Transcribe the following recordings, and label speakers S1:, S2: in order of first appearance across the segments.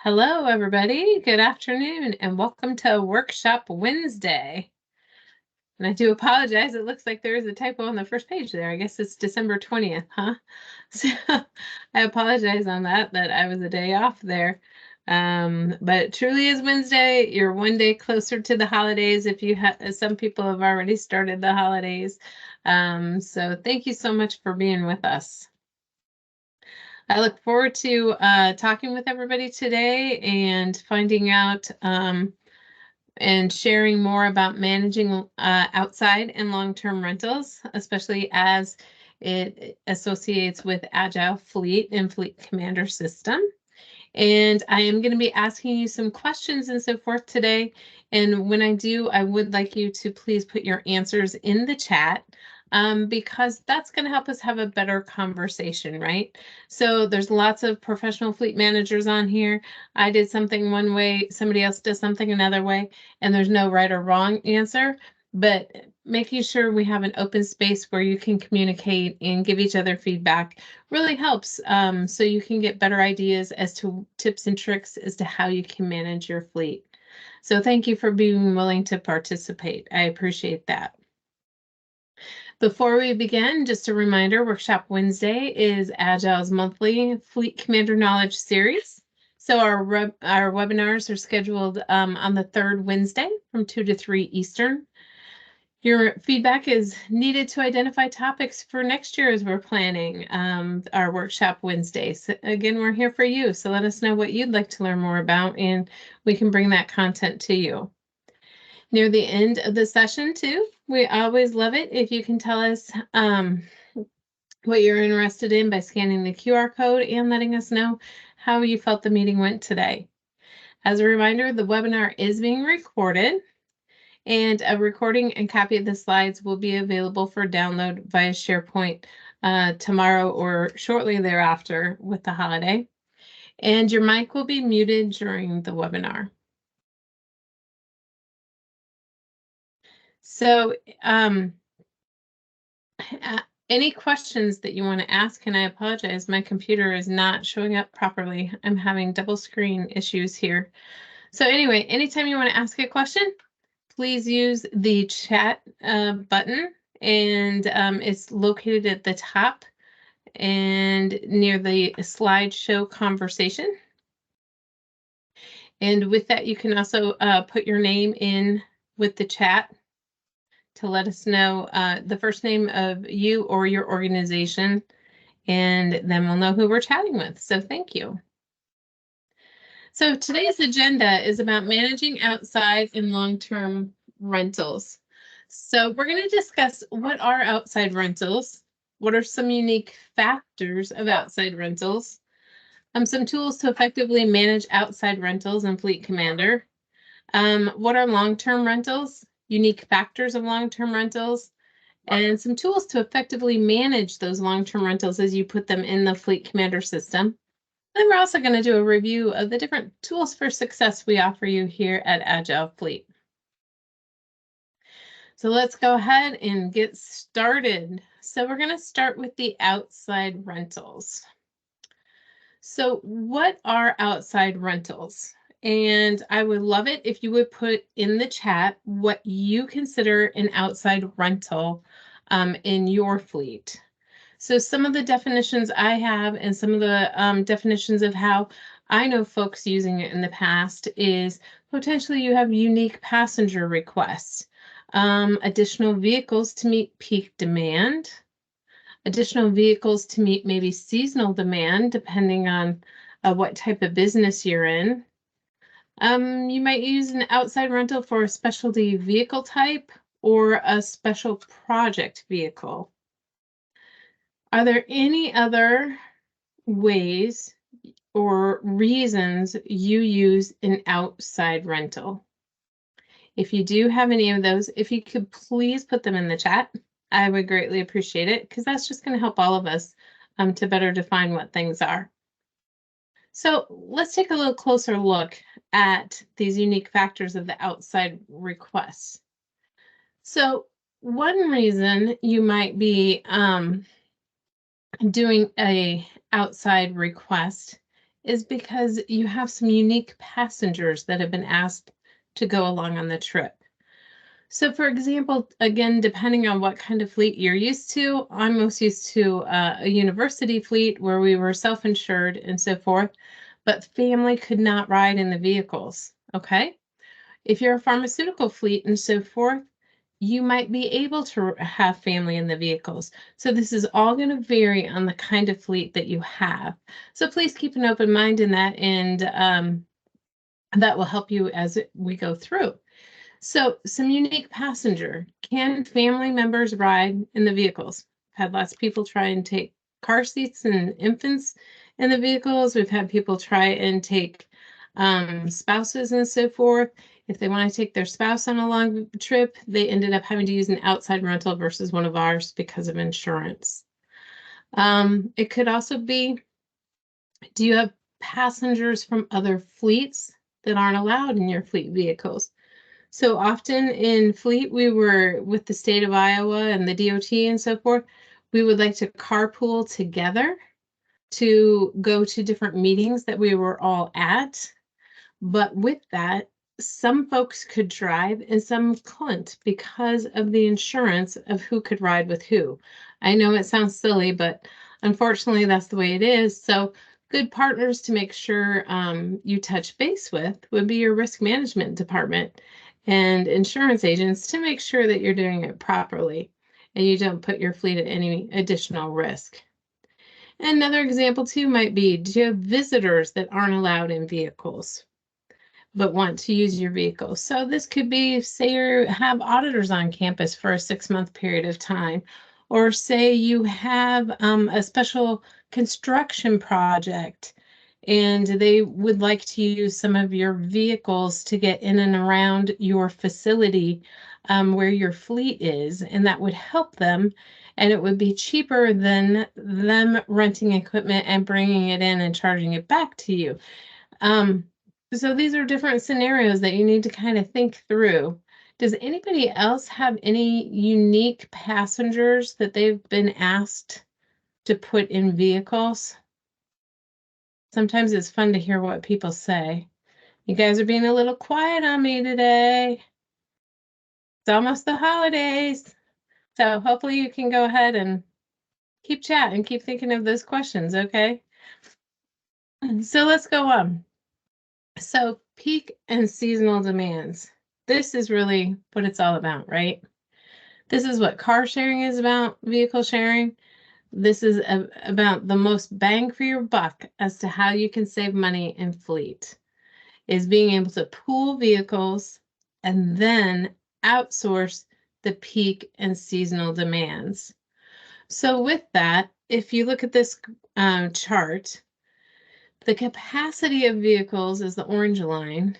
S1: Hello, everybody. Good afternoon, and welcome to Workshop Wednesday. And I do apologize. It looks like there is a typo on the first page there. I guess it's December 20th, huh? So I apologize on that I was a day off there. But it truly is Wednesday. You're one day closer to the holidays if you have, some people have already started the holidays. So thank you so much for being with us. I look forward to talking with everybody today and finding out and sharing more about managing outside and long-term rentals, especially as it associates with Agile Fleet and FleetCommander system. And I am going to be asking you some questions and so forth today. And when I do, I would like you to please put your answers in the chat. Because that's going to help us have a better conversation, right? So there's lots of professional fleet managers on here. I did something one way, somebody else does something another way, and there's no right or wrong answer. But making sure we have an open space where you can communicate and give each other feedback really helps, so you can get better ideas as to tips and tricks as to how you can manage your fleet. So thank you for being willing to participate. I appreciate that. Before we begin, just a reminder, Workshop Wednesday is Agile's monthly FleetCommander Knowledge Series. So our webinars are scheduled on the third Wednesday from 2 to 3 Eastern. Your feedback is needed to identify topics for next year as we're planning our Workshop Wednesdays. Again, we're here for you, so let us know what you'd like to learn more about, and we can bring that content to you. Near the end of the session, too, we always love it if you can tell us what you're interested in by scanning the QR code and letting us know how you felt the meeting went today. As a reminder, the webinar is being recorded, and a recording and copy of the slides will be available for download via SharePoint tomorrow or shortly thereafter with the holiday. And your mic will be muted during the webinar. So any questions that you want to ask, and I apologize, my computer is not showing up properly. I'm having double screen issues here. So anyway, anytime you want to ask a question, please use the chat button, and it's located at the top and near the slideshow conversation. And with that, you can also put your name in with the chat to let us know the first name of you or your organization, and then we'll know who we're chatting with. So thank you. So today's agenda is about managing outside and long-term rentals. So we're going to discuss what are outside rentals, what are some unique factors of outside rentals, some tools to effectively manage outside rentals in FleetCommander, what are long-term rentals, unique factors of long-term rentals, and some tools to effectively manage those long-term rentals as you put them in the FleetCommander system. And we're also going to do a review of the different tools for success we offer you here at Agile Fleet. So let's go ahead and get started. So we're going to start with the outside rentals. So what are outside rentals? And I would love it if you would put in the chat what you consider an outside rental in your fleet. So some of the definitions I have and some of the definitions of how I know folks using it in the past is potentially you have unique passenger requests, additional vehicles to meet peak demand, additional vehicles to meet maybe seasonal demand, depending on what type of business you're in. You might use an outside rental for a specialty vehicle type or a special project vehicle. Are there any other ways or reasons you use an outside rental? If you do have any of those, if you could please put them in the chat, I would greatly appreciate it, because that's just going to help all of us to better define what things are. So let's take a little closer look at these unique factors of the outside requests. So one reason you might be doing a outside request is because you have some unique passengers that have been asked to go along on the trip. So for example, again, depending on what kind of fleet you're used to, I'm most used to a university fleet where we were self-insured and so forth, but family could not ride in the vehicles, okay? If you're a pharmaceutical fleet and so forth, you might be able to have family in the vehicles. So this is all going to vary on the kind of fleet that you have. So please keep an open mind in that, and that will help you as we go through. So some unique passenger. Can family members ride in the vehicles? I've had lots of people try and take car seats and infants in the vehicles. We've had people try and take spouses and so forth. If they want to take their spouse on a long trip, they ended up having to use an outside rental versus one of ours because of insurance. It could also be, do you have passengers from other fleets that aren't allowed in your fleet vehicles? So often in fleet, we were with the state of Iowa and the DOT and so forth, we would like to carpool together to go to different meetings that we were all at. But with that, some folks could drive and some couldn't because of the insurance of who could ride with who. I know it sounds silly, but unfortunately that's the way it is. So good partners to make sure you touch base with would be your risk management department and insurance agents to make sure that you're doing it properly and you don't put your fleet at any additional risk. Another example too might be, do you have visitors that aren't allowed in vehicles but want to use your vehicle? So this could be, say you have auditors on campus for a 6-month period of time, or say you have a special construction project and they would like to use some of your vehicles to get in and around your facility where your fleet is, and that would help them. And it would be cheaper than them renting equipment and bringing it in and charging it back to you. So these are different scenarios that you need to kind of think through. Does anybody else have any unique passengers that they've been asked to put in vehicles? Sometimes it's fun to hear what people say. You guys are being a little quiet on me today. It's almost the holidays. So hopefully you can go ahead and keep chatting and keep thinking of those questions, okay? So let's go on. So peak and seasonal demands. This is really what it's all about, right? This is what car sharing is about, vehicle sharing. This is about the most bang for your buck as to how you can save money in fleet, is being able to pool vehicles and then outsource the peak and seasonal demands. So with that, if you look at this chart, the capacity of vehicles is the orange line,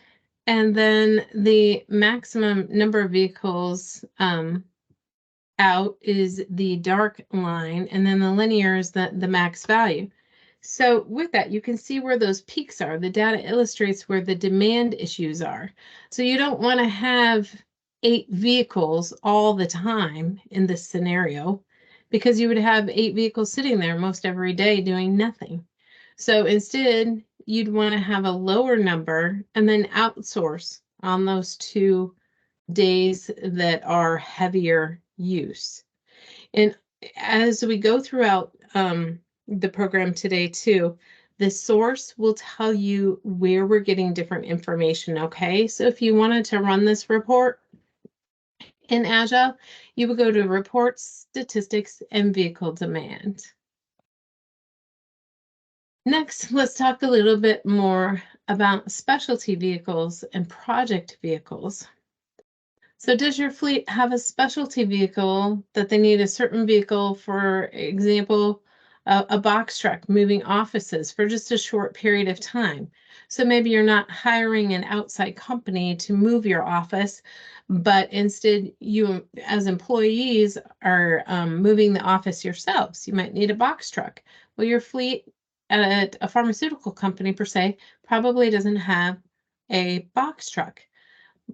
S1: and then the maximum number of vehicles out is the dark line, and then the linear is the max value. So with that, you can see where those peaks are. The data illustrates where the demand issues are. So you don't want to have 8 vehicles all the time in this scenario, because you would have 8 vehicles sitting there most every day doing nothing. So instead, you'd want to have a lower number and then outsource on those 2 days that are heavier use. And as we go throughout the program today too, the source will tell you where we're getting different information, okay? So if you wanted to run this report in Agile, you would go to Reports, Statistics, and Vehicle Demand. Next, let's talk a little bit more about specialty vehicles and project vehicles. So does your fleet have a specialty vehicle that they need a certain vehicle, for example, a box truck moving offices for just a short period of time? So maybe you're not hiring an outside company to move your office, but instead you as employees are moving the office yourselves. You might need a box truck. Well, your fleet at a pharmaceutical company per se probably doesn't have a box truck.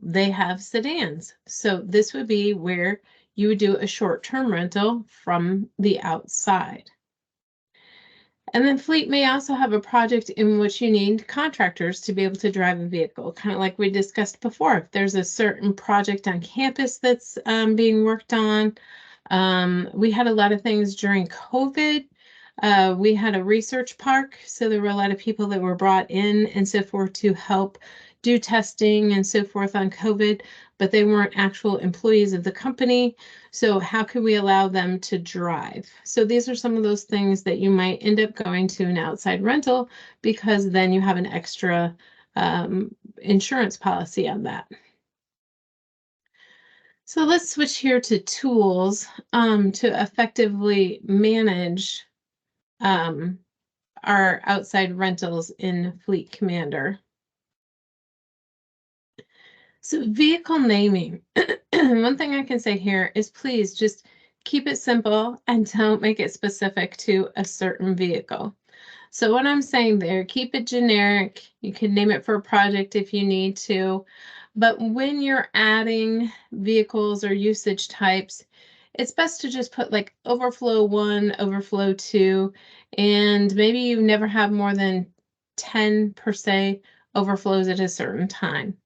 S1: They have sedans. So this would be where you would do a short-term rental from the outside. And then fleet may also have a project in which you need contractors to be able to drive a vehicle, kind of like we discussed before. If there's a certain project on campus that's being worked on, we had a lot of things during COVID. We had a research park, so there were a lot of people that were brought in and so forth to help do testing and so forth on COVID, but they weren't actual employees of the company. So how could we allow them to drive? So these are some of those things that you might end up going to an outside rental because then you have an extra insurance policy on that. So let's switch here to tools to effectively manage um, our outside rentals in FleetCommander. So vehicle naming. One thing I can say here is please just keep it simple and don't make it specific to a certain vehicle. So what I'm saying there, keep it generic. You can name it for a project if you need to. But when you're adding vehicles or usage types, it's best to just put like overflow 1, overflow 2, and maybe you never have more than 10 per se overflows at a certain time.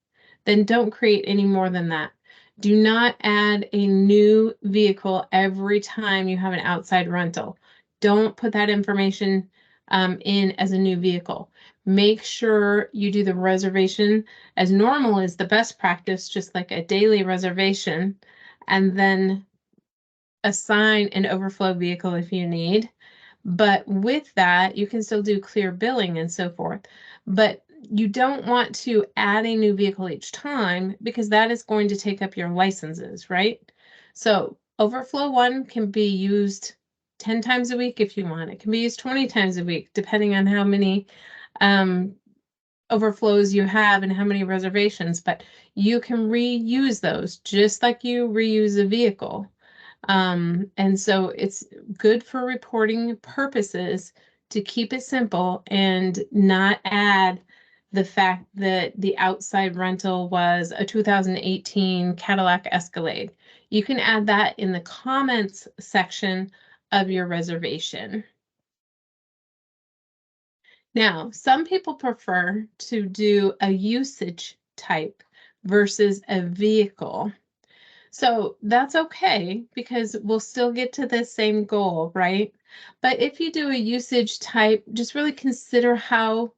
S1: Then don't create any more than that. Do not add a new vehicle every time you have an outside rental. Don't put that information in as a new vehicle. Make sure you do the reservation as normal is the best practice, just like a daily reservation, and then assign an overflow vehicle if you need. But with that, you can still do clear billing and so forth. But you don't want to add a new vehicle each time because that is going to take up your licenses, right? So overflow 1 can be used 10 times a week if you want. It can be used 20 times a week, depending on how many overflows you have and how many reservations, but you can reuse those just like you reuse a vehicle. And so it's good for reporting purposes to keep it simple and not add the fact that the outside rental was a 2018 Cadillac Escalade. You can add that in the comments section of your reservation. Now, some people prefer to do a usage type versus a vehicle. So that's okay because we'll still get to the same goal, right? But if you do a usage type, just really consider how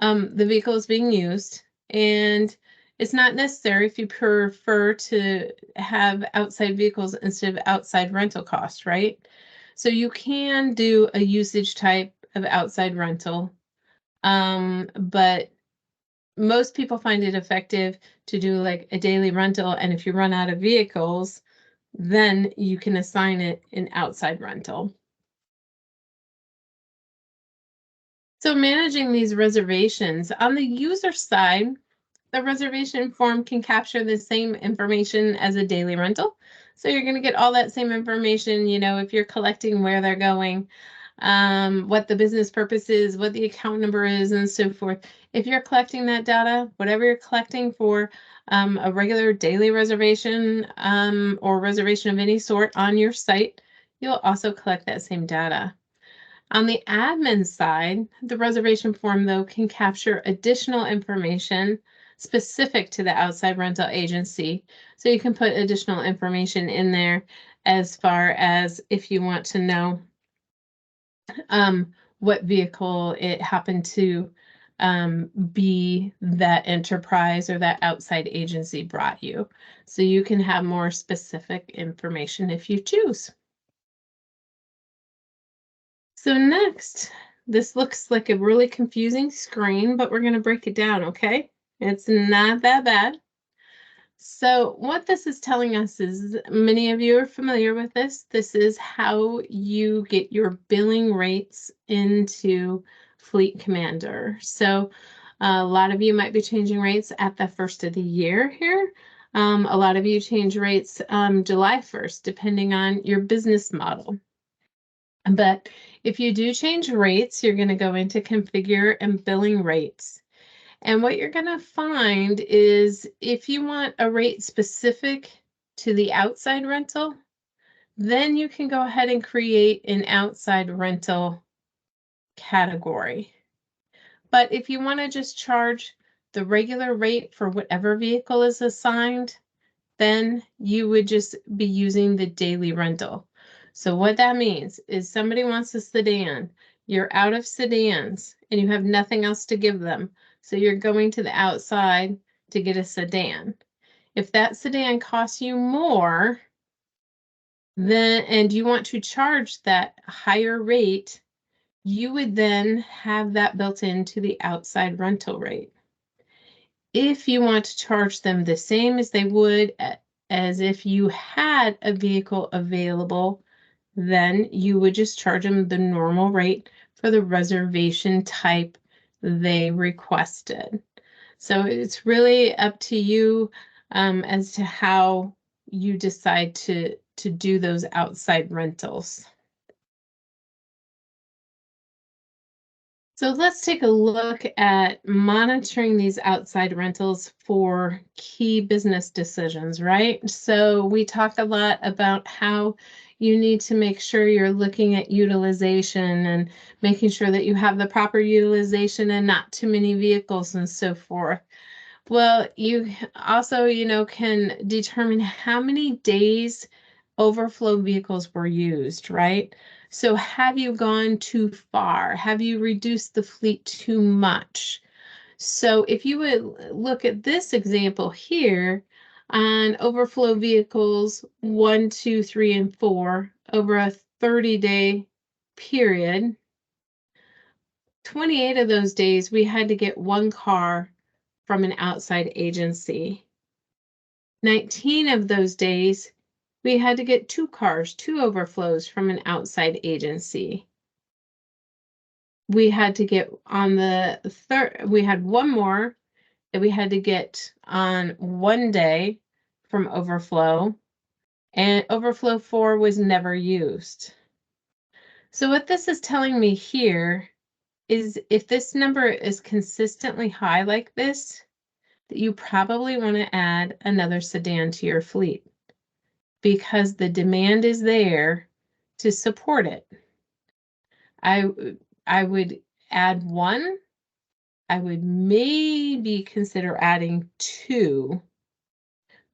S1: the vehicle is being used. And it's not necessary if you prefer to have outside vehicles instead of outside rental costs, right? So you can do a usage type of outside rental, but most people find it effective to do like a daily rental. And if you run out of vehicles, then you can assign it an outside rental. So managing these reservations on the user side, the reservation form can capture the same information as a daily rental. So you're going to get all that same information, you know, if you're collecting where they're going, what the business purpose is, what the account number is, and so forth. If you're collecting that data, whatever you're collecting for a regular daily reservation or reservation of any sort on your site, you'll also collect that same data. On the admin side, the reservation form, though, can capture additional information specific to the outside rental agency. So you can put additional information in there as far as if you want to know what vehicle it happened to be that enterprise or that outside agency brought you. So you can have more specific information if you choose. So next, this looks like a really confusing screen, but we're going to break it down, okay? It's not that bad. So what this is telling us is, many of you are familiar with this. This is how you get your billing rates into FleetCommander. So a lot of you might be changing rates at the first of the year here. A lot of you change rates July 1st, depending on your business model. But if you do change rates, you're going to go into configure and billing rates. And what you're going to find is if you want a rate specific to the outside rental, then you can go ahead and create an outside rental category. But if you want to just charge the regular rate for whatever vehicle is assigned, then you would just be using the daily rental. So what that means is somebody wants a sedan, you're out of sedans and you have nothing else to give them. So you're going to the outside to get a sedan. If that sedan costs you more, then, and you want to charge that higher rate, you would then have that built into the outside rental rate. If you want to charge them the same as they would as if you had a vehicle available, then you would just charge them the normal rate for the reservation type they requested. So it's really up to you as to how you decide to do those outside rentals. So let's take a look at monitoring these outside rentals for key business decisions, right? So we talked a lot about how you need to make sure you're looking at utilization and making sure that you have the proper utilization and not too many vehicles and so forth. Well, you also, can determine how many days overflow vehicles were used, right? So have you gone too far? Have you reduced the fleet too much? So if you would look at this example here on overflow vehicles 1, 2, 3, and 4 over a 30-day period, 28 of those days we had to get one car from an outside agency. 19 of those days, we had to get 2 cars, 2 overflows from an outside agency. We had to get on the third, we had one more that we had to get on one day from overflow, and overflow 4 was never used. So what this is telling me here is if this number is consistently high like this, that you probably want to add another sedan to your fleet because the demand is there to support it. I would add 1. I would maybe consider adding 2,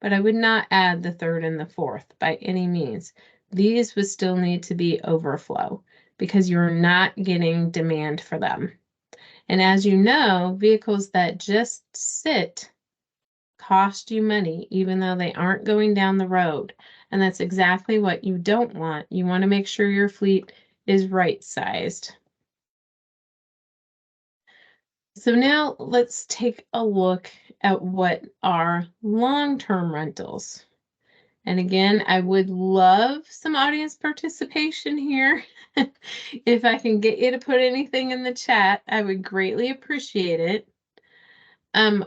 S1: but I would not add the 3rd and the 4th by any means. These would still need to be overflow because you're not getting demand for them. And as you know, vehicles that just sit cost you money, even though they aren't going down the road. And that's exactly what you don't want. You want to make sure your fleet is right-sized. So now let's take a look at what are long-term rentals. And again, I would love some audience participation here. If I can get you to put anything in the chat, I would greatly appreciate it.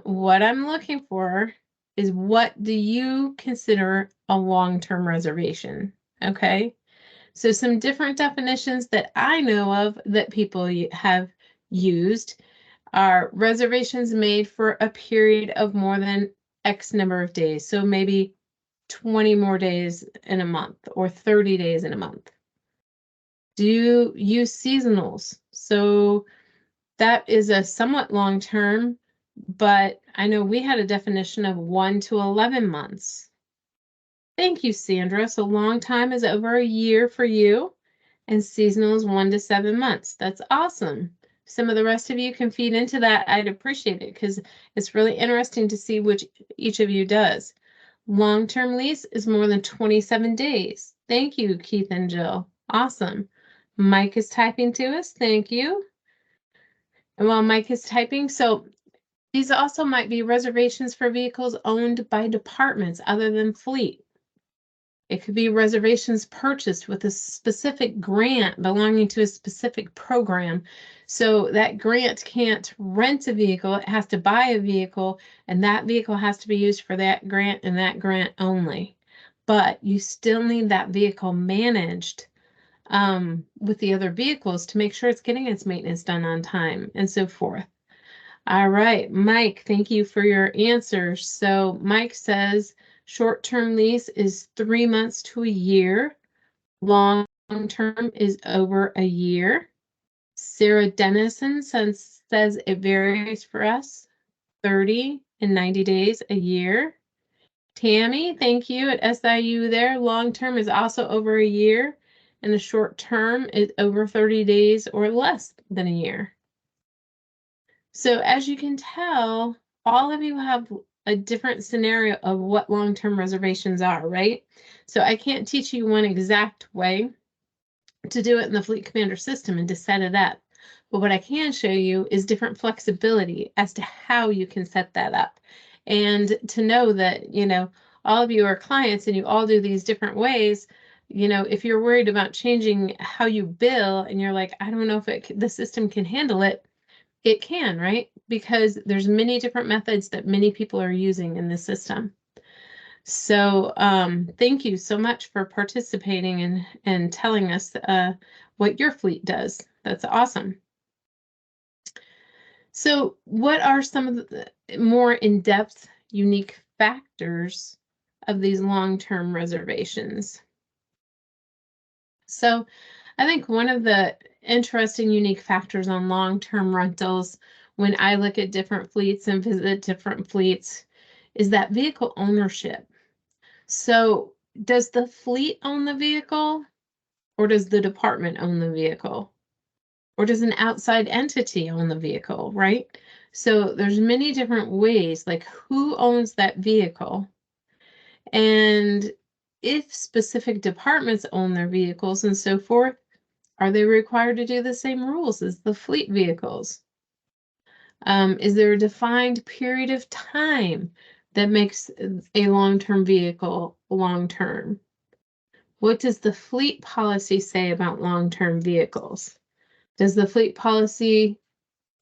S1: What I'm looking for is what do you consider a long-term reservation? Okay, so some different definitions that I know of that people have used are reservations made for a period of more than X number of days. So maybe 20 more days in a month or 30 days in a month. Do you use seasonals? So that is a somewhat long-term, but I know we had a definition of 1 to 11 months. Thank you, Sandra. So long time is over a year for you, and seasonal is 1 to 7 months. That's awesome. Some of the rest of you can feed into that. I'd appreciate it because it's really interesting to see which each of you does. Long-term lease is more than 27 days. Thank you, Keith and Jill. Awesome. Mike is typing to us. Thank you. And while Mike is typing, so these also might be reservations for vehicles owned by departments other than fleet. It could be reservations purchased with a specific grant belonging to a specific program. So that grant can't rent a vehicle, it has to buy a vehicle, and that vehicle has to be used for that grant and that grant only. But you still need that vehicle managed with the other vehicles to make sure it's getting its maintenance done on time and so forth. All right, Mike, thank you for your answers. So Mike says short-term lease is 3 months to a year. Long-term is over a year. Sarah Dennison says it varies for us, 30 and 90 days a year. Tammy, thank you at SIU there. Long term is also over a year, and the short term is over 30 days or less than a year. So as you can tell, all of you have a different scenario of what long-term reservations are, right? So I can't teach you one exact way to do it in the FleetCommander system and to set it up. But what I can show you is different flexibility as to how you can set that up. And to know that, you know, all of you are clients and you all do these different ways. You know, if you're worried about changing how you bill and you're like, I don't know if the system can handle it, it can, right? Because there's many different methods that many people are using in the system. So thank you so much for participating and telling us what your fleet does. That's awesome. So what are some of the more in-depth, unique factors of these long-term reservations? So I think one of the interesting, unique factors on long-term rentals when I look at different fleets and visit different fleets is that vehicle ownership. So does the fleet own the vehicle, or does the department own the vehicle? Or does an outside entity own the vehicle, right? So there's many different ways, like who owns that vehicle? And if specific departments own their vehicles and so forth, are they required to do the same rules as the fleet vehicles? Is there a defined period of time that makes a long-term vehicle long-term? What does the fleet policy say about long-term vehicles? Does the fleet policy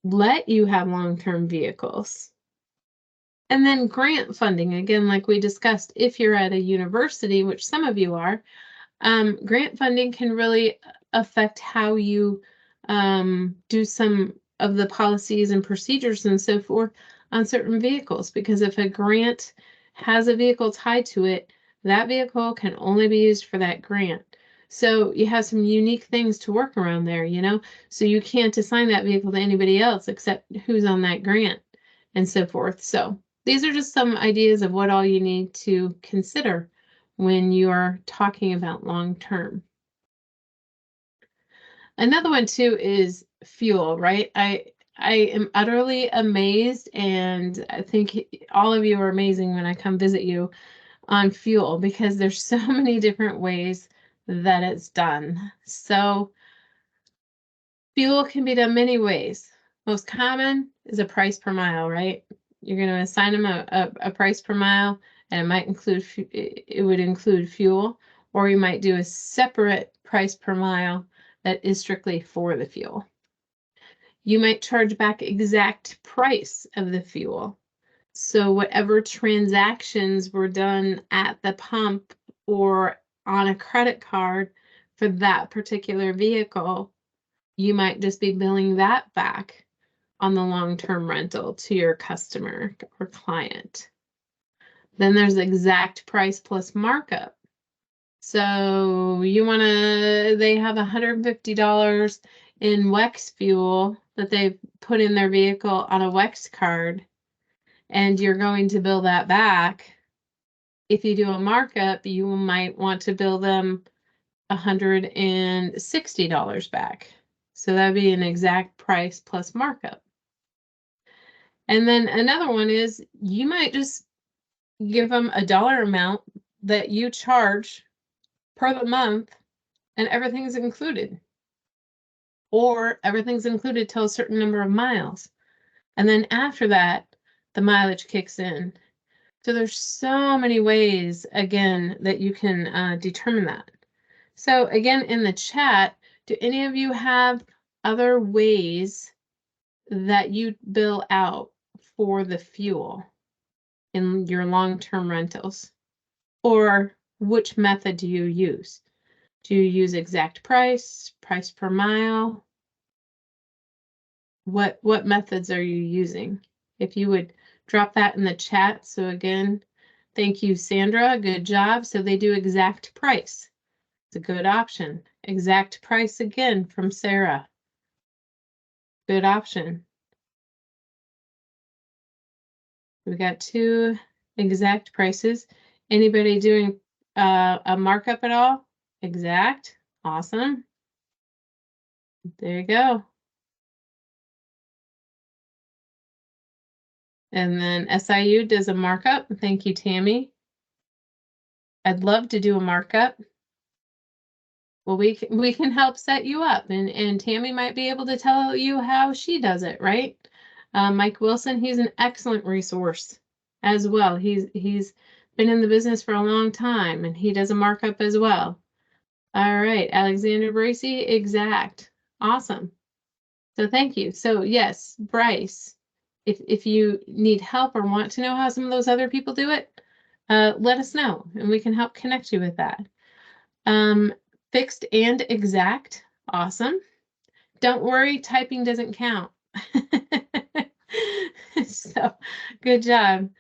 S1: let you have long-term vehicles? And then grant funding, again, like we discussed, if you're at a university, which some of you are, grant funding can really affect how you do some of the policies and procedures and so forth on certain vehicles, because if a grant has a vehicle tied to it, that vehicle can only be used for that grant. So you have some unique things to work around there, you know, so you can't assign that vehicle to anybody else except who's on that grant and so forth. So these are just some ideas of what all you need to consider when you are talking about long term. Another one too is fuel, right? I am utterly amazed, and I think all of you are amazing when I come visit you on fuel, because there's so many different ways that it's done. So fuel can be done many ways. Most common is a price per mile, right? You're going to assign them a price per mile, and it might include, it would include fuel, or you might do a separate price per mile that is strictly for the fuel. You might charge back exact price of the fuel. So whatever transactions were done at the pump or on a credit card for that particular vehicle, you might just be billing that back on the long-term rental to your customer or client. Then there's exact price plus markup. So you want to, they have $150 in WEX fuel that they've put in their vehicle on a WEX card, and you're going to bill that back. If you do a markup, you might want to bill them $160 back. So that'd be an exact price plus markup. And then another one is you might just give them a dollar amount that you charge per the month, and everything's included. Or everything's included till a certain number of miles. And then after that, the mileage kicks in. So there's so many ways, again, that you can determine that. So again, in the chat, do any of you have other ways that you bill out for the fuel in your long-term rentals? Or which method do you use? Do you use exact price, price per mile? What methods are you using? If you would drop that in the chat. So again, thank you, Sandra. Good job. So they do exact price. It's a good option. Exact price again from Sarah. Good option. We got 2 exact prices. Anybody doing a markup at all? Exact. Awesome. There you go. And then SIU does a markup. Thank you, Tammy. I'd love to do a markup. Well, we can help set you up, and Tammy might be able to tell you how she does it, right? Mike Wilson, he's an excellent resource as well. He's been in the business for a long time, and he does a markup as well. All right, Alexander Bracy, exact. Awesome. So thank you. So yes, Bryce, if you need help or want to know how some of those other people do it, let us know, and we can help connect you with that. Fixed and exact. Awesome. Don't worry, typing doesn't count. So good job,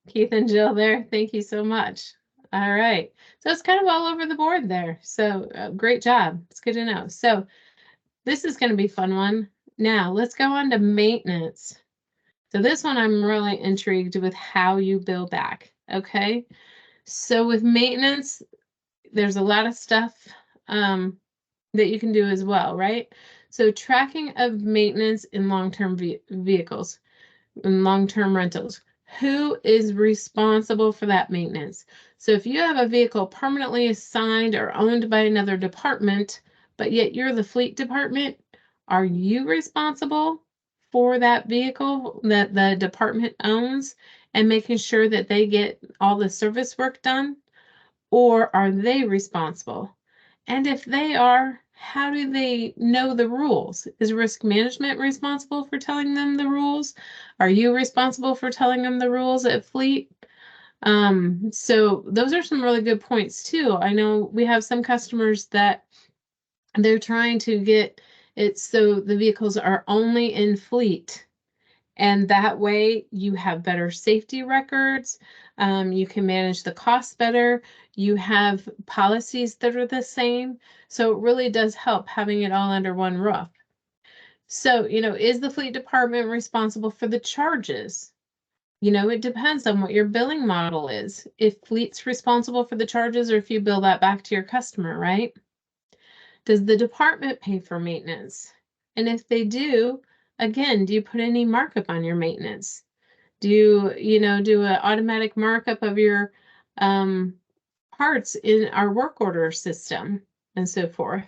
S1: Keith and Jill there. Thank you so much. All right. So it's kind of all over the board there. So great job. It's good to know. So this is going to be a fun one. Now let's go on to maintenance. So this one I'm really intrigued with how you bill back. Okay. So with maintenance, there's a lot of stuff that you can do as well, right? So tracking of maintenance in long-term vehicles, in long-term rentals. Who is responsible for that maintenance? So if you have a vehicle permanently assigned or owned by another department, but yet you're the fleet department, are you responsible for that vehicle that the department owns and making sure that they get all the service work done? Or are they responsible? And if they are, how do they know the rules? Is risk management responsible for telling them the rules? Are you responsible for telling them the rules at Fleet? So those are some really good points too. I know we have some customers that they're trying to get it so the vehicles are only in Fleet. And that way you have better safety records. You can manage the costs better. You have policies that are the same. So it really does help having it all under one roof. So, is the fleet department responsible for the charges? It depends on what your billing model is. If fleet's responsible for the charges or if you bill that back to your customer, right? Does the department pay for maintenance? And if they do, again, do you put any markup on your maintenance? Do you, do an automatic markup of your parts in our work order system and so forth?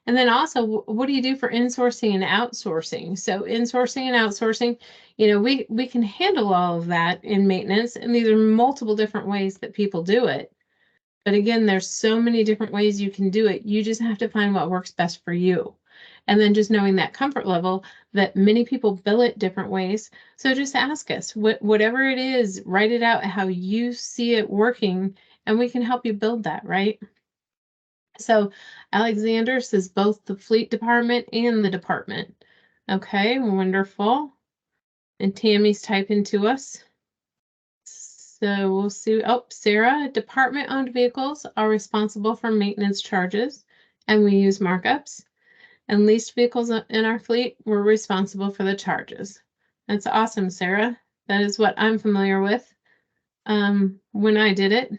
S1: And then also, what do you do for insourcing and outsourcing? So insourcing and outsourcing, we can handle all of that in maintenance, and these are multiple different ways that people do it. But again, there's so many different ways you can do it. You just have to find what works best for you. And then just knowing that comfort level that many people bill it different ways. So just ask us, whatever it is, write it out how you see it working, and we can help you build that, right? So Alexander says both the fleet department and the department. Okay, wonderful. And Tammy's typing to us. So we'll see. Oh, Sarah, department-owned vehicles are responsible for maintenance charges, and we use markups. And leased vehicles in our fleet, we're responsible for the charges. That's awesome, Sarah. That is what I'm familiar with when I did it.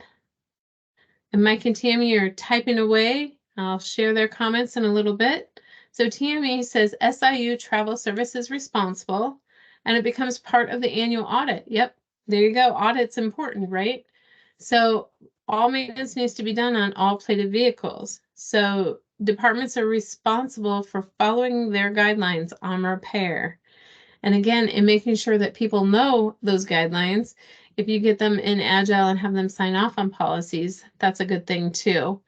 S1: And Mike and Tammy are typing away. I'll share their comments in a little bit. So Tammy says SIU travel service is responsible, and it becomes part of the annual audit. Yep. There you go. Audit's important, right? So all maintenance needs to be done on all plated vehicles. So departments are responsible for following their guidelines on repair. And again, in making sure that people know those guidelines, if you get them in Agile and have them sign off on policies, that's a good thing too.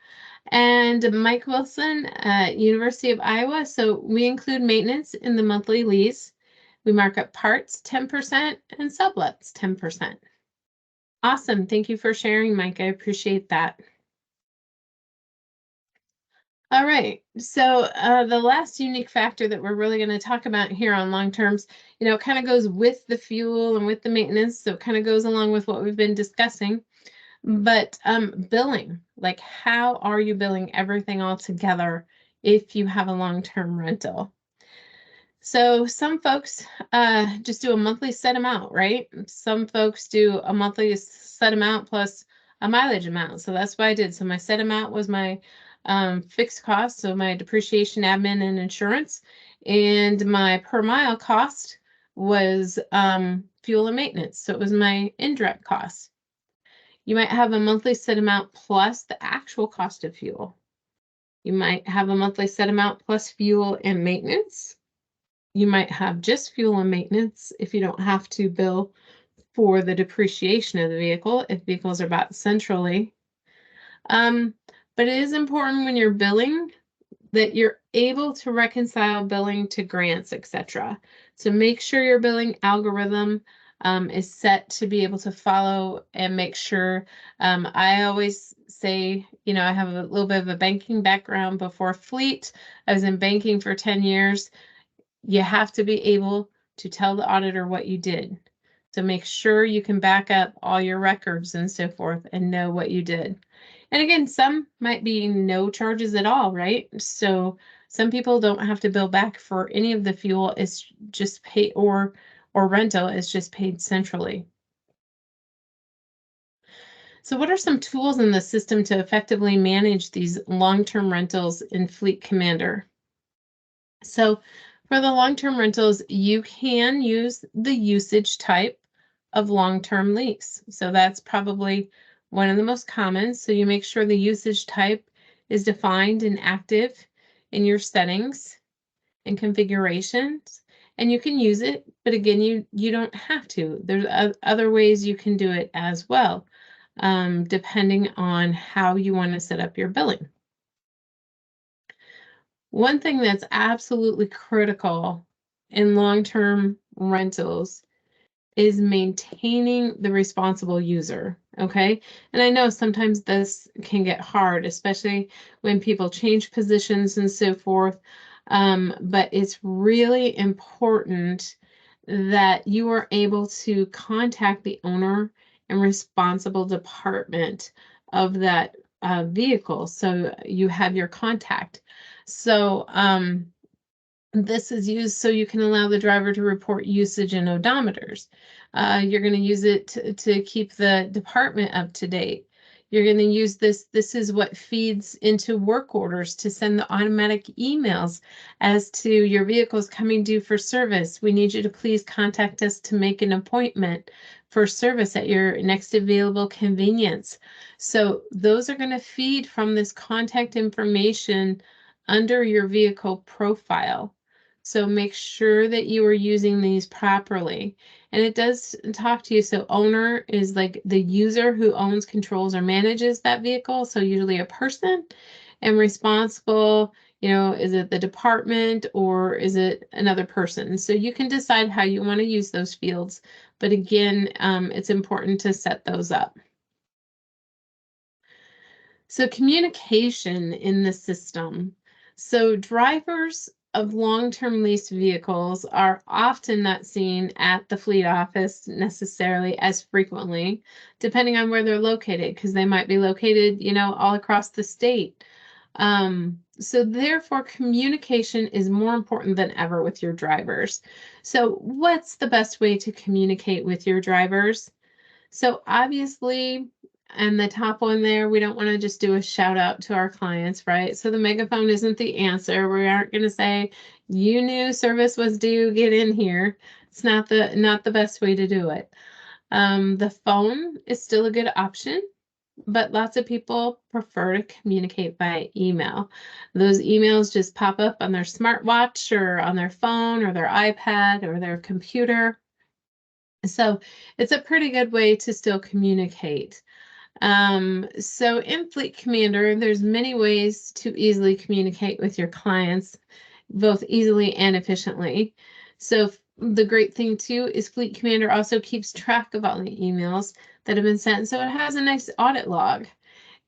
S1: And Mike Wilson, University of Iowa. So we include maintenance in the monthly lease. We mark up parts 10% and sublets 10%. Awesome. Thank you for sharing, Mike. I appreciate that. All right. So the last unique factor that we're really going to talk about here on long terms, kind of goes with the fuel and with the maintenance. So it kind of goes along with what we've been discussing. But billing, like how are you billing everything all together if you have a long-term rental? So some folks just do a monthly set amount, right? Some folks do a monthly set amount plus a mileage amount. So that's what I did. So my set amount was my fixed cost, so my depreciation, admin, and insurance, and my per mile cost was fuel and maintenance. So it was my indirect costs. You might have a monthly set amount plus the actual cost of fuel. You might have a monthly set amount plus fuel and maintenance. You might have just fuel and maintenance if you don't have to bill for the depreciation of the vehicle if vehicles are bought centrally. But it is important when you're billing that you're able to reconcile billing to grants, etc. So make sure your billing algorithm is set to be able to follow and make sure. I always say, I have a little bit of a banking background before Fleet. I was in banking for 10 years. You have to be able to tell the auditor what you did. So make sure you can back up all your records and so forth and know what you did. And again, some might be no charges at all, right? So some people don't have to bill back for any of the fuel. It's just paid or rental is just paid centrally. So what are some tools in the system to effectively manage these long-term rentals in FleetCommander? So for the long-term rentals, you can use the usage type of long-term lease. So that's probably one of the most common. So you make sure the usage type is defined and active in your settings and configurations, and you can use it. But again, you don't have to. There's other ways you can do it as well, depending on how you want to set up your billing. One thing that's absolutely critical in long-term rentals is maintaining the responsible user, okay? And I know sometimes this can get hard, especially when people change positions and so forth, but it's really important that you are able to contact the owner and responsible department of that vehicle, so you have your contact. So this is used so you can allow the driver to report usage in odometers. You're going to use it to keep the department up to date. You're going to use this. This is what feeds into work orders to send the automatic emails as to your vehicle's coming due for service. We need you to please contact us to make an appointment for service at your next available convenience. So those are going to feed from this contact information under your vehicle profile. So make sure that you are using these properly. And it does talk to you. So owner is like the user who owns, controls, or manages that vehicle. So usually a person. And responsible, is it the department or is it another person? So you can decide how you want to use those fields. But again, it's important to set those up. So communication in the system. So drivers of long-term lease vehicles are often not seen at the fleet office necessarily as frequently, depending on where they're located, because they might be located, all across the state. So therefore, communication is more important than ever with your drivers. So what's the best way to communicate with your drivers? So obviously, and the top one there, we don't want to just do a shout out to our clients, right? So the megaphone isn't the answer. We aren't going to say, you knew service was due, get in here. It's not the best way to do it. The phone is still a good option, but lots of people prefer to communicate by email. Those emails just pop up on their smartwatch or on their phone or their iPad or their computer. So it's a pretty good way to still communicate. So in FleetCommander, there's many ways to easily communicate with your clients, both easily and efficiently. So the great thing too is FleetCommander also keeps track of all the emails that have been sent. So it has a nice audit log.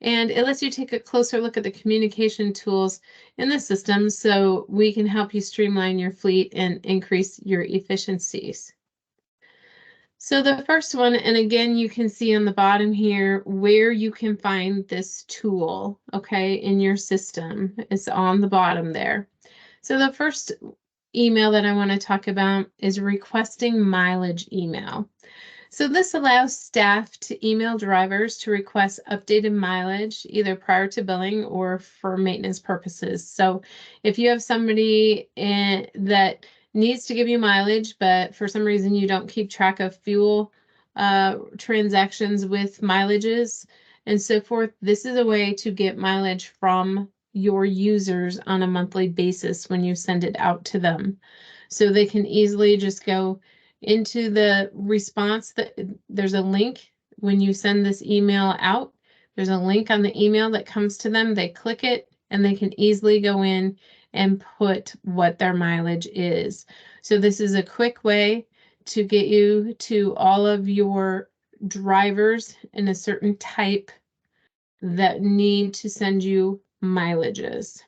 S1: And it lets you take a closer look at the communication tools in the system so we can help you streamline your fleet and increase your efficiencies. So the first one, and again, you can see on the bottom here where you can find this tool, okay, in your system. It's on the bottom there. So the first email that I want to talk about is requesting mileage email. So this allows staff to email drivers to request updated mileage, either prior to billing or for maintenance purposes. So if you have somebody that needs to give you mileage, but for some reason you don't keep track of fuel transactions with mileages and so forth, this is a way to get mileage from your users on a monthly basis when you send it out to them. So they can easily just go into the response that there's a link when you send this email out. There's a link on the email that comes to them. They click it and they can easily go in and put what their mileage is. So this is a quick way to get you to all of your drivers in a certain type that need to send you mileages.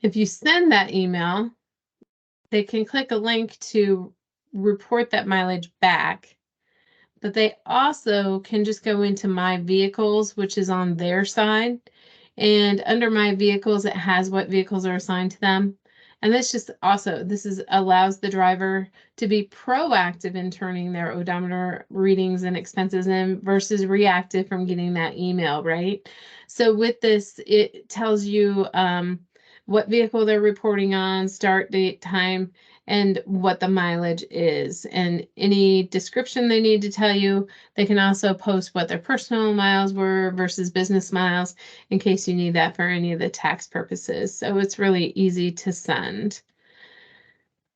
S1: If you send that email, they can click a link to report that mileage back, but they also can just go into My Vehicles, which is on their side. And under My Vehicles, it has what vehicles are assigned to them. And this just also, allows the driver to be proactive in turning their odometer readings and expenses in versus reactive from getting that email, right? So with this, it tells you what vehicle they're reporting on, start date, time, and what the mileage is. And any description they need to tell you, they can also post what their personal miles were versus business miles in case you need that for any of the tax purposes. So it's really easy to send.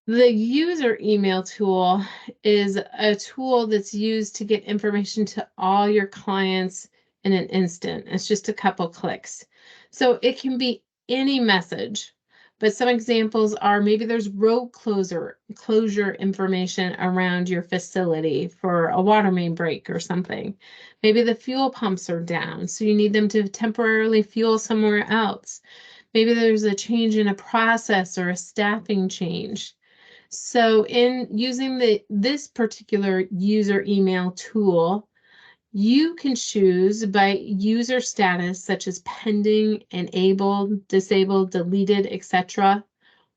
S1: The user email tool is a tool that's used to get information to all your clients in an instant. It's just a couple clicks. So it can be any message, but some examples are maybe there's road closure information around your facility for a water main break or something. Maybe the fuel pumps are down, so you need them to temporarily fuel somewhere else. Maybe there's a change in a process or a staffing change. So in using this particular user email tool, you can choose by user status, such as pending, enabled, disabled, deleted, etc.,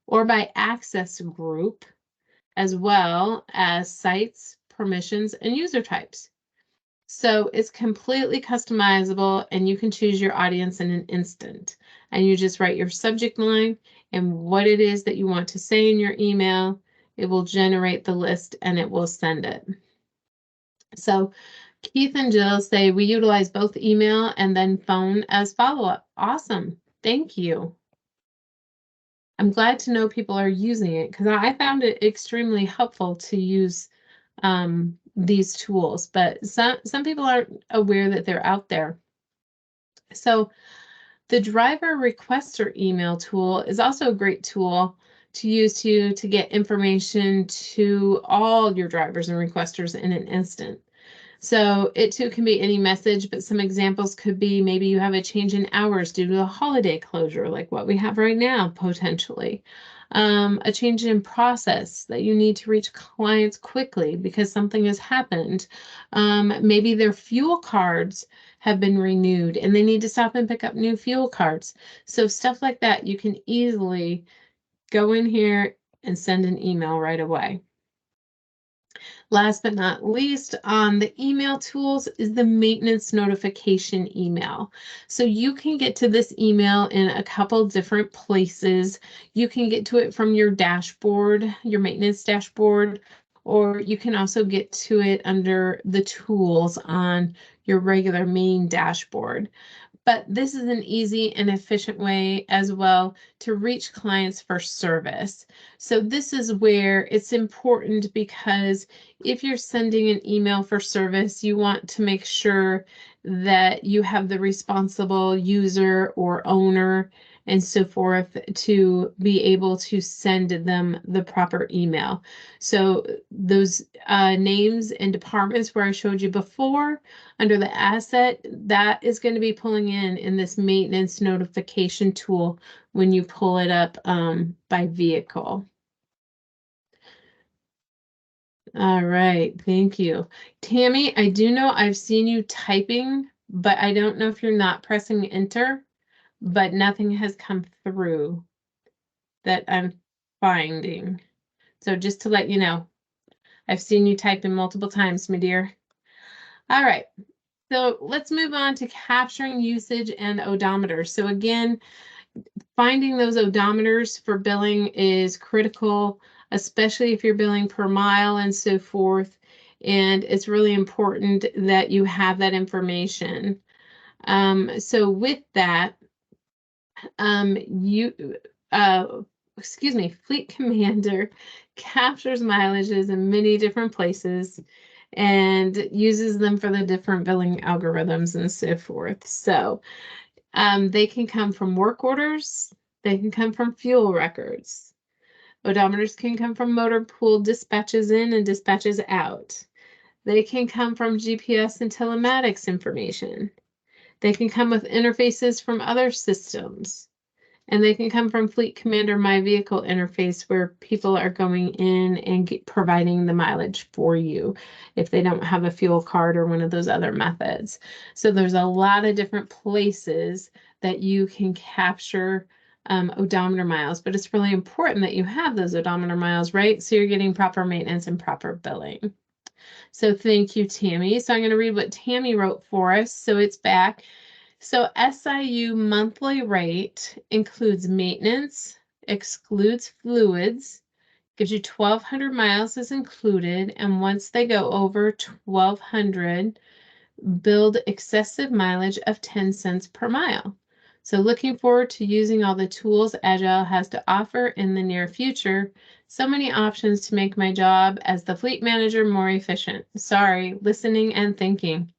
S1: or by access group, as well as sites, permissions, and user types. So it's completely customizable and you can choose your audience in an instant. And you just write your subject line and what it is that you want to say in your email. It will generate the list and it will send it. So Keith and Jill say we utilize both email and then phone as follow-up. Awesome. Thank you. I'm glad to know people are using it because I found it extremely helpful to use these tools, but some people aren't aware that they're out there. So the driver requester email tool is also a great tool to use to get information to all your drivers and requesters in an instant. So it too can be any message, but some examples could be maybe you have a change in hours due to a holiday closure, like what we have right now, potentially. A change in process that you need to reach clients quickly because something has happened. Maybe their fuel cards have been renewed and they need to stop and pick up new fuel cards. So stuff like that, you can easily go in here and send an email right away. Last but not least on the email tools is the maintenance notification email. So you can get to this email in a couple different places. You can get to it from your dashboard, your maintenance dashboard, or you can also get to it under the tools on your regular main dashboard. But this is an easy and efficient way as well to reach clients for service. So this is where it's important because if you're sending an email for service, you want to make sure that you have the responsible user or owner and so forth to be able to send them the proper email. So those names and departments where I showed you before, under the asset, that is going to be pulling in this maintenance notification tool when you pull it up by vehicle. All right, thank you. Tammy, I do know I've seen you typing, but I don't know if you're not pressing enter, but nothing has come through. that I'm finding. So just to let you know, I've seen you type in multiple times, my dear. All right. So let's move on to capturing usage and odometers. So again, finding those odometers for billing is critical, especially if you're billing per mile and so forth. And it's really important that you have that information. So with that, FleetCommander captures mileages in many different places and uses them for the different billing algorithms and so forth. So they can come from work orders, they can come from fuel records. Odometers can come from motor pool dispatches in and dispatches out. They can come from GPS and telematics information. They can come with interfaces from other systems. And they can come from FleetCommander My Vehicle interface where people are going in and providing the mileage for you if they don't have a fuel card or one of those other methods. So there's a lot of different places that you can capture odometer miles, but it's really important that you have those odometer miles, right? So you're getting proper maintenance and proper billing. So thank you, Tammy. So I'm going to read what Tammy wrote for us. So it's back. So SIU monthly rate includes maintenance, excludes fluids, gives you 1,200 miles is included, and once they go over 1,200, billed excessive mileage of 10 cents per mile. So looking forward to using all the tools Agile has to offer in the near future. So many options to make my job as the fleet manager more efficient. Sorry, listening and thinking.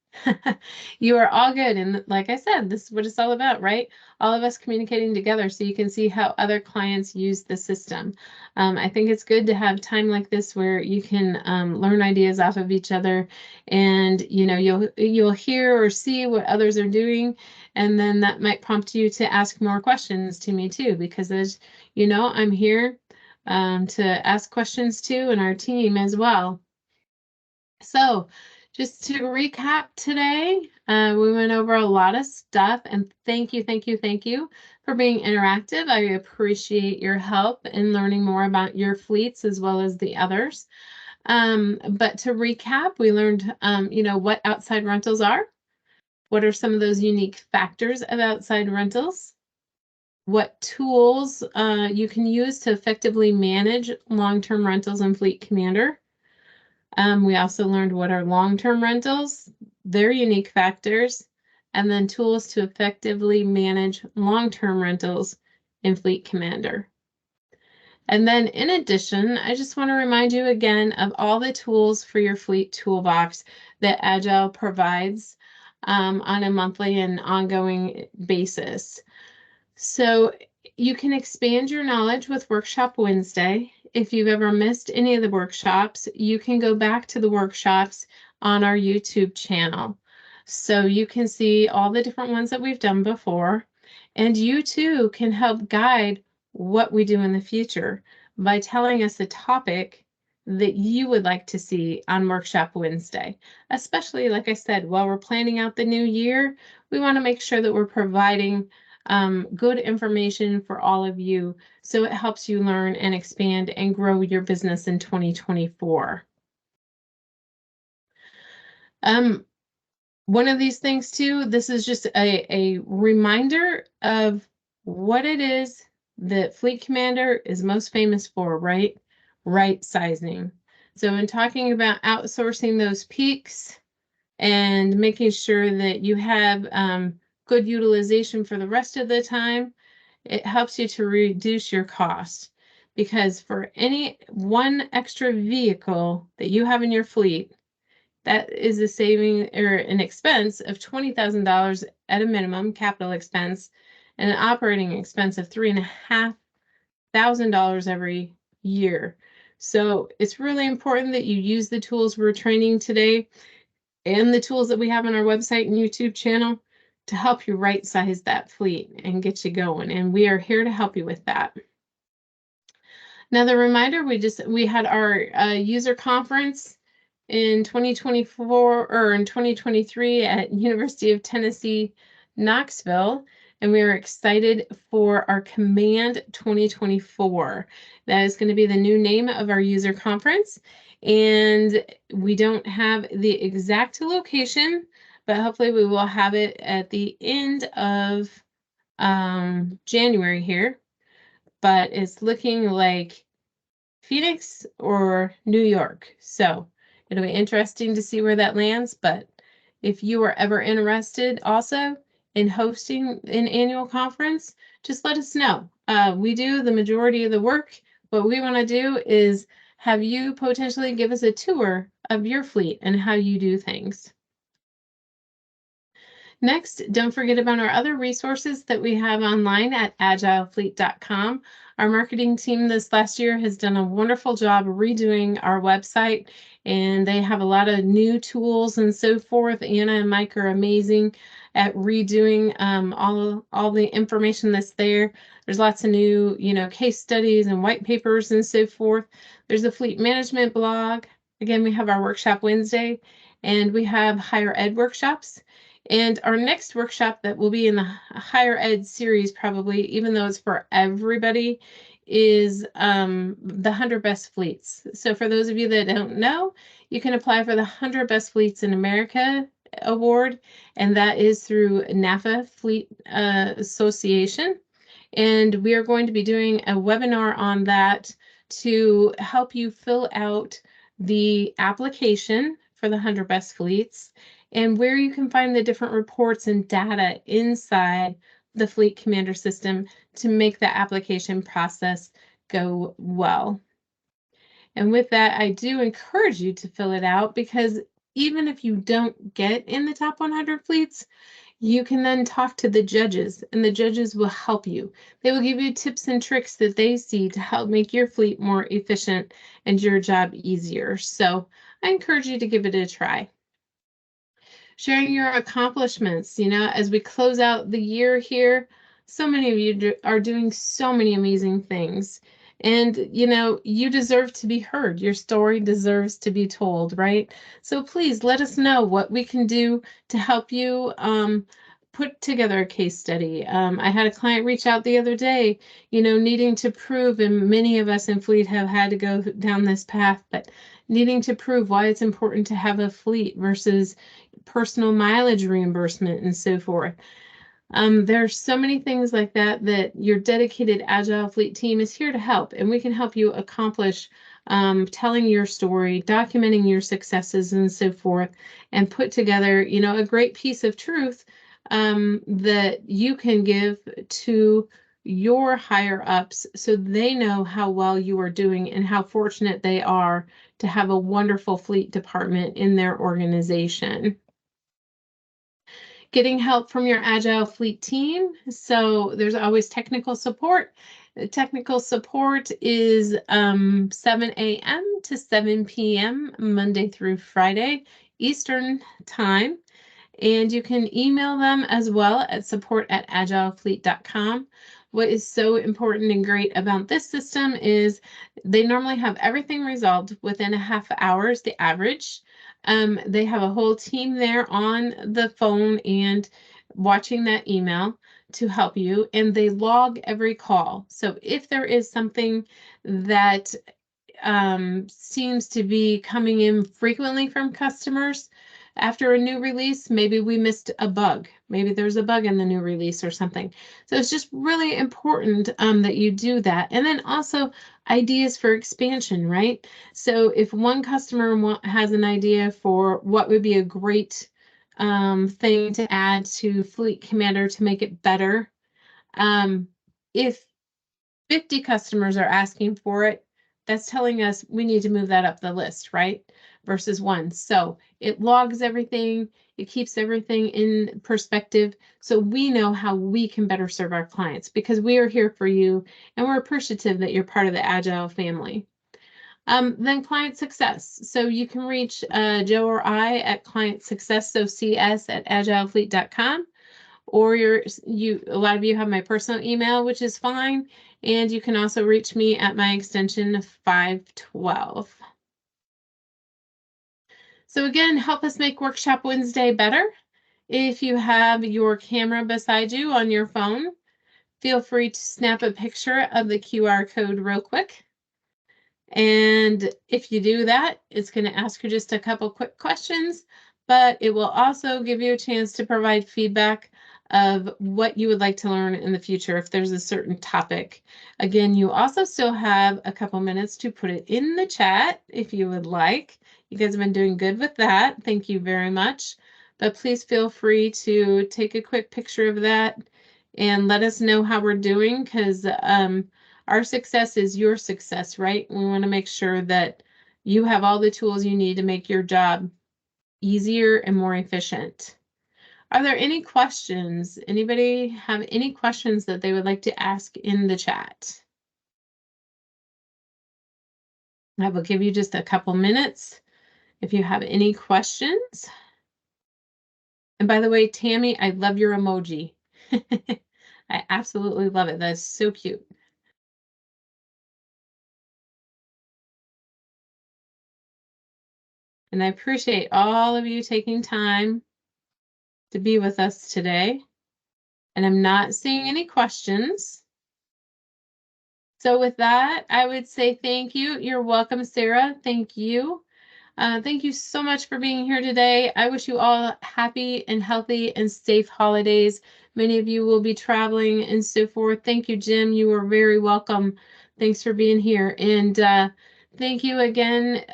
S1: You are all good. And like I said, this is what it's all about, right? All of us communicating together so you can see how other clients use the system. I think it's good to have time like this where you can learn ideas off of each other, and you'll hear or see what others are doing, and then that might prompt you to ask more questions to me too, because as you know, I'm here to ask questions too, and our team as well. So just to recap today, we went over a lot of stuff, and thank you for being interactive. I appreciate your help in learning more about your fleets as well as the others. But to recap, we learned, what outside rentals are. What are some of those unique factors of outside rentals? What tools you can use to effectively manage long-term rentals in FleetCommander. We also learned what are long-term rentals, their unique factors, and then tools to effectively manage long-term rentals in FleetCommander. And then in addition, I just want to remind you again of all the tools for your fleet toolbox that Agile provides on a monthly and ongoing basis. So you can expand your knowledge with Workshop Wednesday. If you've ever missed any of the workshops, you can go back to the workshops on our YouTube channel. So you can see all the different ones that we've done before, and you too can help guide what we do in the future by telling us a topic that you would like to see on Workshop Wednesday. Especially, like I said, while we're planning out the new year, we want to make sure that we're providing good information for all of you, so it helps you learn and expand and grow your business in 2024. One of these things too, this is just a reminder of what it is that FleetCommander is most famous for, right? Right sizing. So in talking about outsourcing those peaks and making sure that you have good utilization for the rest of the time, it helps you to reduce your cost, because for any one extra vehicle that you have in your fleet, that is a saving or an expense of $20,000 at a minimum capital expense, and an operating expense of $3,500 every year. So it's really important that you use the tools we're training today and the tools that we have on our website and YouTube channel to help you right size that fleet and get you going. And we are here to help you with that. Now, the reminder, we had our user conference in 2024 or in 2023 at University of Tennessee, Knoxville. and we are excited for our Command 2024. That is going to be the new name of our user conference, and we don't have the exact location, but hopefully we will have it at the end of January here. But it's looking like Phoenix or New York. So it'll be interesting to see where that lands. But if you are ever interested also in hosting an annual conference, just let us know. We do the majority of the work. What we want to do is have you potentially give us a tour of your fleet and how you do things. Next, don't forget about our other resources that we have online at agilefleet.com. Our marketing team this last year has done a wonderful job redoing our website, and they have a lot of new tools and so forth. Anna and Mike are amazing at redoing all the information that's there. There's lots of new, case studies and white papers and so forth. There's a fleet management blog. Again, we have our workshop Wednesday, and we have higher ed workshops. And our next workshop that will be in the higher ed series, probably, even though it's for everybody, is the 100 Best Fleets. So for those of you that don't know, you can apply for the 100 Best Fleets in America award, and that is through NAFA Fleet Association. And we are going to be doing a webinar on that to help you fill out the application for the 100 Best Fleets, and where you can find the different reports and data inside the FleetCommander system to make the application process go well. And with that, I do encourage you to fill it out, because even if you don't get in the top 100 fleets, you can then talk to the judges, and the judges will help you. They will give you tips and tricks that they see to help make your fleet more efficient and your job easier. So I encourage you to give it a try. Sharing your accomplishments, as we close out the year here, so many of you are doing so many amazing things. And, you deserve to be heard. Your story deserves to be told, right? So please let us know what we can do to help you put together a case study. I had a client reach out the other day, needing to prove, and many of us in fleet have had to go down this path, but needing to prove why it's important to have a fleet versus personal mileage reimbursement and so forth. There's so many things like that your dedicated Agile Fleet team is here to help, and we can help you accomplish telling your story, documenting your successes and so forth, and put together, a great piece of truth that you can give to your higher ups so they know how well you are doing and how fortunate they are to have a wonderful fleet department in their organization. Getting help from your Agile Fleet team. So there's always technical support. Technical support is 7 a.m. to 7 p.m. Monday through Friday, Eastern time. And you can email them as well at support@agilefleet.com. What is so important and great about this system is they normally have everything resolved within a half hour is the average. They have a whole team there on the phone and watching that email to help you, and they log every call. So if there is something that seems to be coming in frequently from customers after a new release, maybe we missed a bug. Maybe there's a bug in the new release or something. So it's just really important that you do that. And then also ideas for expansion, right? So if one customer has an idea for what would be a great thing to add to FleetCommander to make it better, if 50 customers are asking for it, that's telling us we need to move that up the list, right? Versus one. So it logs everything, it keeps everything in perspective, so we know how we can better serve our clients, because we are here for you and we're appreciative that you're part of the Agile family. Then client success. So you can reach Joe or I at client success, so cs@agilefleet.com. Or a lot of you have my personal email, which is fine. And you can also reach me at my extension 512. So again, help us make Workshop Wednesday better. If you have your camera beside you on your phone, feel free to snap a picture of the QR code real quick. And if you do that, it's going to ask you just a couple quick questions, but it will also give you a chance to provide feedback of what you would like to learn in the future if there's a certain topic. Again, you also still have a couple minutes to put it in the chat if you would like. You guys have been doing good with that. Thank you very much. But please feel free to take a quick picture of that and let us know how we're doing, because our success is your success, right? We want to make sure that you have all the tools you need to make your job easier and more efficient. Are there any questions? Anybody have any questions that they would like to ask in the chat? I will give you just a couple minutes if you have any questions. And by the way, Tammy, I love your emoji. I absolutely love it. That's so cute. And I appreciate all of you taking time to be with us today. And I'm not seeing any questions. So with that, I would say thank you. You're welcome, Sarah. Thank you. Thank you so much for being here today. I wish you all happy and healthy and safe holidays. Many of you will be traveling and so forth. Thank you, Jim. You are very welcome. Thanks for being here. And thank you again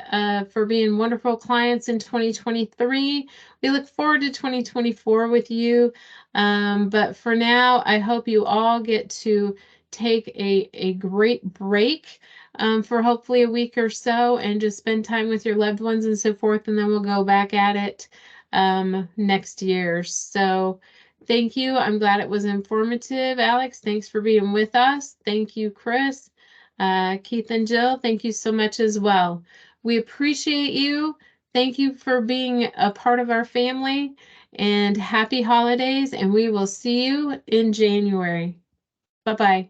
S1: for being wonderful clients in 2023. We look forward to 2024 with you. But for now, I hope you all get to take a great break for hopefully a week or so and just spend time with your loved ones and so forth. And then we'll go back at it next year. So thank you. I'm glad it was informative. Alex, thanks for being with us. Thank you, Chris. Keith and Jill, thank you so much as well. We appreciate you. Thank you for being a part of our family, and happy holidays. And we will see you in January. Bye-bye.